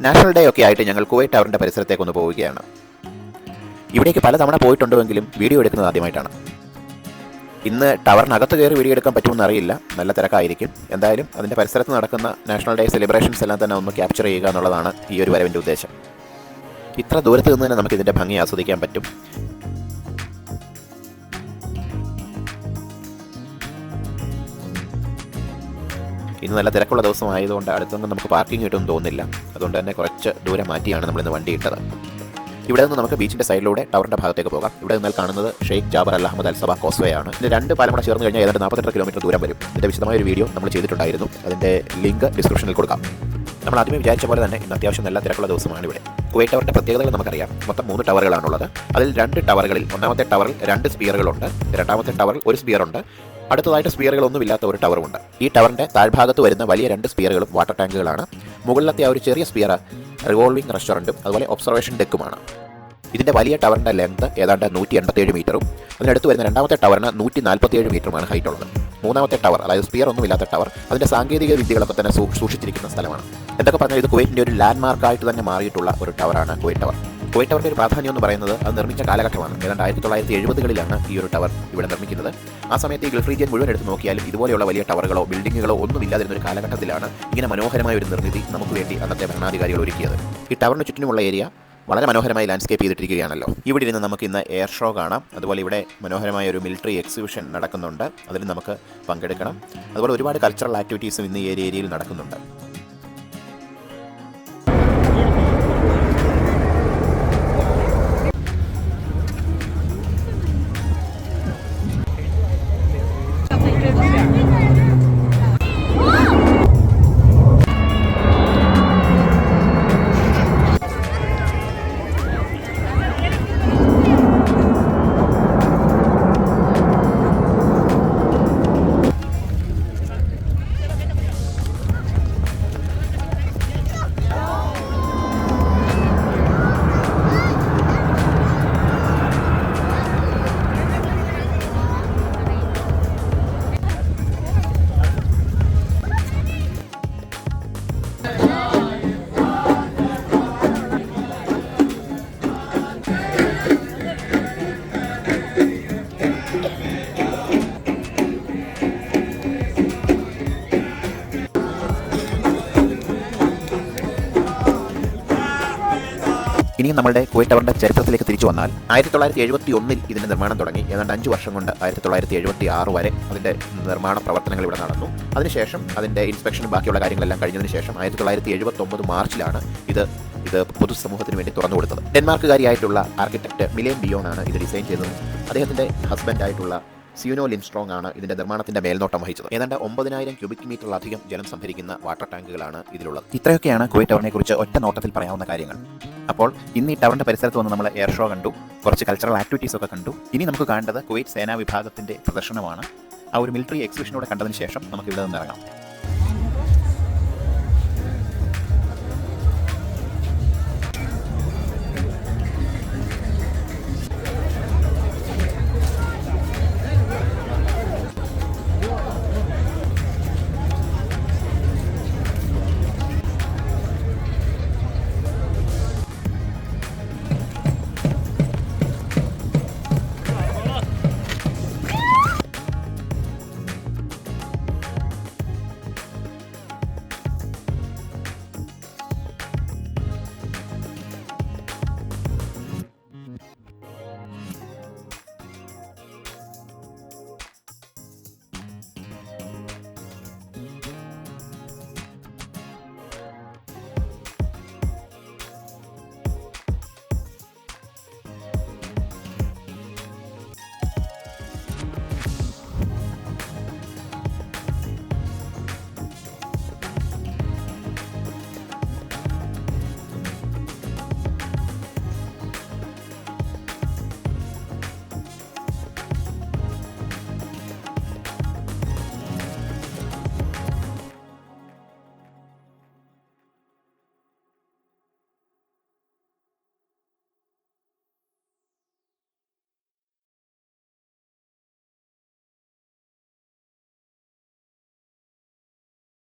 National day ഒക്കെ ആയിട്ട് ഞങ്ങൾ കുവൈറ്റ് ടവറിൻ്റെ പരിസരത്തേക്കൊന്ന് പോവുകയാണ്. ഇവിടേക്ക് പലതവണ പോയിട്ടുണ്ടെങ്കിലും വീഡിയോ എടുക്കുന്നത് ആദ്യമായിട്ടാണ്. ഇന്ന് ടവറിനകത്ത് കയറി വീഡിയോ എടുക്കാൻ പറ്റുമെന്ന് അറിയില്ല, നല്ല തിരക്കായിരിക്കും. എന്തായാലും അതിൻ്റെ പരിസരത്ത് നടക്കുന്ന നാഷണൽ ഡേ സെലിബ്രേഷൻസ് എല്ലാം തന്നെ ഒന്ന് ക്യാപ്ചർ ചെയ്യുക എന്നുള്ളതാണ് ഈ ഒരു വരവിൻ്റെ ഉദ്ദേശം. ഇത്ര ദൂരത്ത് നിന്ന് തന്നെ നമുക്ക് ഇതിൻ്റെ ഭംഗി ആസ്വദിക്കാൻ പറ്റും. ഇന്ന് നല്ല തിരക്കുള്ള ദിവസമായതുകൊണ്ട് അടുത്തൊന്നും നമുക്ക് പാർക്കിംഗ് കിട്ടുമെന്ന് തോന്നുന്നില്ല. അതുകൊണ്ട് തന്നെ കുറച്ച് ദൂരം മാറ്റിയാണ് നമ്മളിന്ന് വണ്ടി ഇട്ടത്. ഇവിടെ നിന്ന് നമുക്ക് ബീച്ചിൻ്റെ സൈഡിലൂടെ ടവറിൻ്റെ ഭാഗത്തേക്ക് പോകാം. ഇവിടെ നിന്നാൽ കാണുന്നത് ഷെയ്ഖ് ജാബർ അൽ അഹമ്മദ് അൽ സബാ കോസ്വേ ആണ്. ഇതിന് 2 പാലം കൂടെ ചേർന്ന് കഴിഞ്ഞാൽ ഏതാണ്ട് 48 കിലോമീറ്റർ ദൂരം വരും. ഇതിൻ്റെ വിശദമായ ഒരു വീഡിയോ നമ്മൾ ചെയ്തിട്ടുണ്ടായിരുന്നു. അതിൻ്റെ ലിങ്ക് ഡിസ്ക്രിപ്ഷനിൽ കൊടുക്കാം. നമ്മൾ ആദ്യമേ വിചാരിച്ച പോലെ തന്നെ ഇന്ന് അത്യാവശ്യം നല്ല തിരക്കുള്ള ദിവസമാണ് ഇവിടെ. കുവൈറ്റ് ടവറിൻ്റെ പ്രത്യേകതകൾ നമുക്കറിയാം. മൊത്തം 3 ടവറുകളാണുള്ളത്. അതിൽ 2 ടവറുകളിൽ ഒന്നാമത്തെ ടവറിൽ 2 സ്പിയറുകളുണ്ട്, രണ്ടാമത്തെ ടവറിൽ 1 സ്പിയറുണ്ട്, അടുത്തതായിട്ട് സ്പിയറുകളൊന്നുമില്ലാത്ത ഒരു ടവറുമുണ്ട്. ഈ ടവറിൻ്റെ താഴ്ഭാഗത്ത് വരുന്ന വലിയ 2 സ്പിയറുകളും വാട്ടർ ടാങ്കുകളാണ്. മുകളിലത്തെ ആ ഒരു ചെറിയ സ്പിയർ റിവോൾവിംഗ് റെസ്റ്റോറൻറ്റും അതുപോലെ ഒബ്സർവേഷൻ ഡെക്കുമാണ്. ഇതിൻ്റെ വലിയ ടവറിൻ്റെ ലെങ്ത് ഏതാണ്ട് 187 മീറ്ററും അതിനടുത്ത് വരുന്ന രണ്ടാമത്തെ ടവറിന് 147 മീറ്ററുമാണ് ഹൈറ്റ് ഉള്ളത്. മൂന്നാമത്തെ ടവർ, അതായത് സ്പിയർ ഒന്നുമില്ലാത്ത ടവർ, അതിൻ്റെ സാങ്കേതിക വിദ്യകളൊക്കെ തന്നെ സൂക്ഷിച്ചിരിക്കുന്ന സ്ഥലമാണ്. എന്തൊക്കെ പറഞ്ഞാൽ ഇത് കുവൈറ്റിൻ്റെ ഒരു ലാൻഡ്മാർക്കായിട്ട് തന്നെ മാറിയിട്ടുള്ള ഒരു ടവറാണ് കുവൈറ്റ് ടവർ. കുവൈറ്റ് ടവറിൻ്റെ ഒരു പ്രാധാന്യം എന്ന് പറയുന്നത് അത് നിർമ്മിച്ച കാലഘട്ടമാണ്. ഏതാണ്ട് 1970കളിലാണ് ഈ ഒരു ടവർ ഇവിടെ നിർമ്മിക്കുന്നത്. ആ സമയത്ത് ഈ ഗൾഫ് റീജിയൻ മുഴുവൻ എടുത്ത് നോക്കിയാലും ഇതുപോലെയുള്ള വലിയ ടവറുകളോ ബിൽഡിങ്ങുകളോ ഒന്നും ഇല്ലാതിരുന്ന ഒരു കാലഘട്ടത്തിലാണ് ഇങ്ങനെ മനോഹരമായ ഒരു നിർമ്മിതി നമുക്ക് വേണ്ടി അന്നത്തെ ഭരണാധികാരികൾ ഒരുക്കിയത്. ഈ ടവറിന് ചുറ്റിനുമുള്ള ഏരിയ വളരെ മനോഹരമായി ലാൻഡ്സ്കേപ്പ് ചെയ്തിട്ടിരിക്കുകയാണല്ലോ. ഇവിടെ ഇരുന്ന് നമുക്ക് ഇന്ന് എയർ ഷോ കാണാം. അതുപോലെ ഇവിടെ മനോഹരമായ ഒരു മിലിറ്ററി എക്സിബിഷൻ നടക്കുന്നുണ്ട്, അതിൽ നമുക്ക് പങ്കെടുക്കണം. അതുപോലെ ഒരുപാട് കൾച്ചറൽ ആക്ടിവിറ്റീസും ഇന്ന് ഈ ഏരിയയിൽ നടക്കുന്നുണ്ട്. ഇനിയും നമ്മുടെ കുവൈറ്റ് ടവറിൻ്റെ ചരിത്രത്തിലേക്ക് തിരിച്ചു വന്നാൽ 1971 ഇതിൻ്റെ നിർമ്മാണം തുടങ്ങി. ഏതാണ്ട് 5 വർഷം കൊണ്ട് 1976 വരെ അതിൻ്റെ നിർമ്മാണ പ്രവർത്തനങ്ങൾ ഇവിടെ നടന്നു. അതിനുശേഷം അതിൻ്റെ ഇൻസ്പെക്ഷനും ബാക്കിയുള്ള കാര്യങ്ങളെല്ലാം കഴിഞ്ഞതിന് ശേഷം 1979 മാർച്ചിലാണ് ഇത് പൊതുസമൂഹത്തിന് വേണ്ടി തുറന്നു കൊടുത്തത്. ഡെൻമാർക്കുകാരിയായിട്ടുള്ള ആർക്കിടെക്ട് മിലേൻ ഡിയോൺ ആണ് ഇത് ഡിസൈൻ ചെയ്തത്. അദ്ദേഹത്തിൻ്റെ ഹസ്ബൻഡായിട്ടുള്ള സിയുനോ ലിൻസ്ട്രോങ് ആണ് ഇതിൻ്റെ നിർമ്മാണത്തിൻ്റെ മേൽനോട്ടം വഹിച്ചത്. ഏതാണ്ട് 9000 ക്യൂബിക് മീറ്ററിലധികം ജലം സംഭരിക്കുന്ന വാട്ടർ ടാങ്കുകളാണ് ഇതിലുള്ളത്. ഇത്രയൊക്കെയാണ് കുവൈറ്റ് ടവറിനെ കുറിച്ച് ഒറ്റ നോട്ടത്തിൽ പറയാവുന്ന കാര്യങ്ങൾ. അപ്പോൾ ഇന്ന് ഈ ടവറിൻ്റെ പരിസരത്ത് വന്ന് നമ്മൾ എയർ ഷോ കണ്ടു, കുറച്ച് കൾച്ചറൽ ആക്ടിവിറ്റീസ് ഒക്കെ കണ്ടു. ഇനി നമുക്ക് കാണേണ്ടത് കുവൈറ്റ് സേനാ വിഭാഗത്തിൻ്റെ പ്രദർശനമാണ്. ആ ഒരു മിലിറ്ററി എക്സിബിഷനോടെ കണ്ടതിന് ശേഷം നമുക്ക് ഇവിടെ നിന്ന് ഇറങ്ങാം.